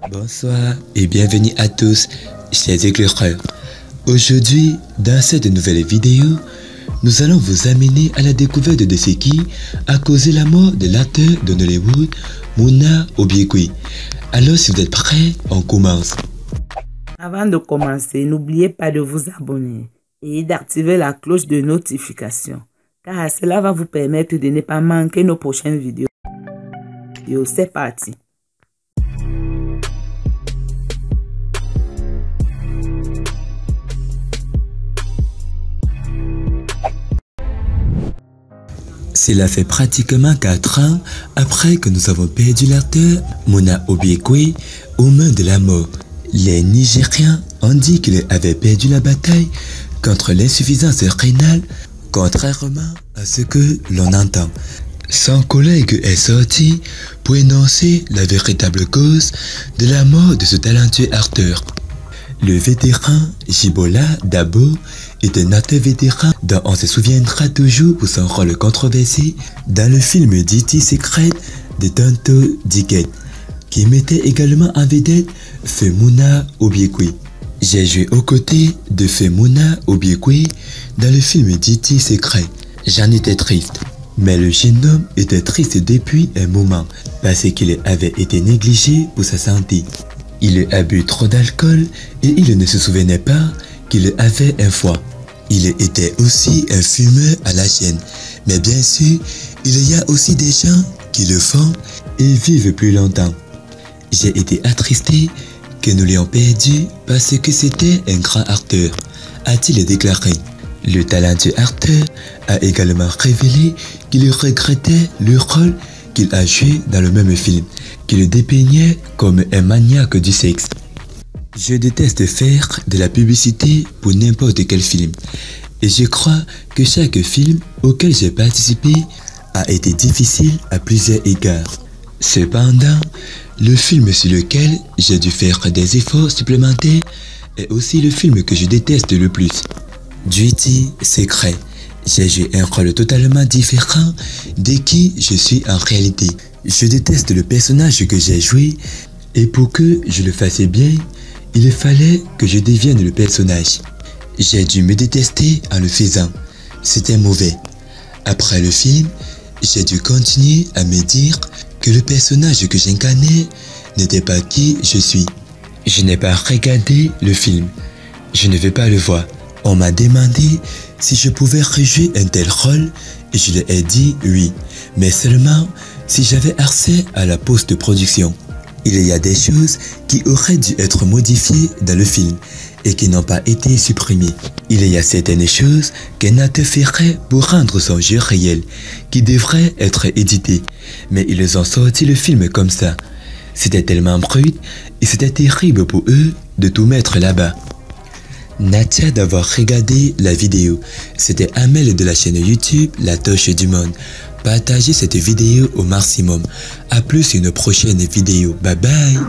Bonsoir et bienvenue à tous, chers éclaireurs. Aujourd'hui, dans cette nouvelle vidéo, nous allons vous amener à la découverte de ce qui a causé la mort de l'acteur de Nollywood, Muna Obiekwe. Alors si vous êtes prêts, on commence. Avant de commencer, n'oubliez pas de vous abonner et d'activer la cloche de notification, car cela va vous permettre de ne pas manquer nos prochaines vidéos. C'est parti. Cela fait pratiquement 4 ans après que nous avons perdu l'acteur Muna Obiekwe aux mains de la mort. Les Nigériens ont dit qu'il avait perdu la bataille contre l'insuffisance rénale, contrairement à ce que l'on entend. Son collègue est sorti pour énoncer la véritable cause de la mort de ce talentueux acteur. Le vétéran Jibola Dabo est un acteur vétéran dont on se souviendra toujours pour son rôle controversé dans le film Dirty Secret de Tonto Diket, qui mettait également en vedette Feu Muna Obiekwe. J'ai joué aux côtés de Feu Muna Obiekwe dans le film Dirty Secret. J'en étais triste, mais le jeune homme était triste depuis un moment parce qu'il avait été négligé pour sa santé. Il a bu trop d'alcool et il ne se souvenait pas qu'il avait un foie. Il était aussi un fumeur à la chaîne. Mais bien sûr, il y a aussi des gens qui le font et vivent plus longtemps. J'ai été attristé que nous l'ayons perdu parce que c'était un grand acteur, a-t-il déclaré. Le talentueux acteur a également révélé qu'il regrettait le rôle qu'il a joué dans le même film, qu'il dépeignait comme un maniaque du sexe. Je déteste faire de la publicité pour n'importe quel film, et je crois que chaque film auquel j'ai participé a été difficile à plusieurs égards. Cependant, le film sur lequel j'ai dû faire des efforts supplémentaires est aussi le film que je déteste le plus, Dirty Secret. J'ai joué un rôle totalement différent de qui je suis en réalité. Je déteste le personnage que j'ai joué et pour que je le fasse bien, il fallait que je devienne le personnage. J'ai dû me détester en le faisant. C'était mauvais. Après le film, j'ai dû continuer à me dire que le personnage que j'incarnais n'était pas qui je suis. Je n'ai pas regardé le film. Je ne veux pas le voir. On m'a demandé si je pouvais rejouer un tel rôle et je lui ai dit oui, mais seulement si j'avais accès à la post-production. Il y a des choses qui auraient dû être modifiées dans le film et qui n'ont pas été supprimées. Il y a certaines choses qu'un acteur ferait pour rendre son jeu réel, qui devraient être éditées, mais ils ont sorti le film comme ça. C'était tellement brut et c'était terrible pour eux de tout mettre là-bas. Natia d'avoir regardé la vidéo. C'était Amel de la chaîne YouTube La Torche du Monde. Partagez cette vidéo au maximum. A plus une prochaine vidéo. Bye bye.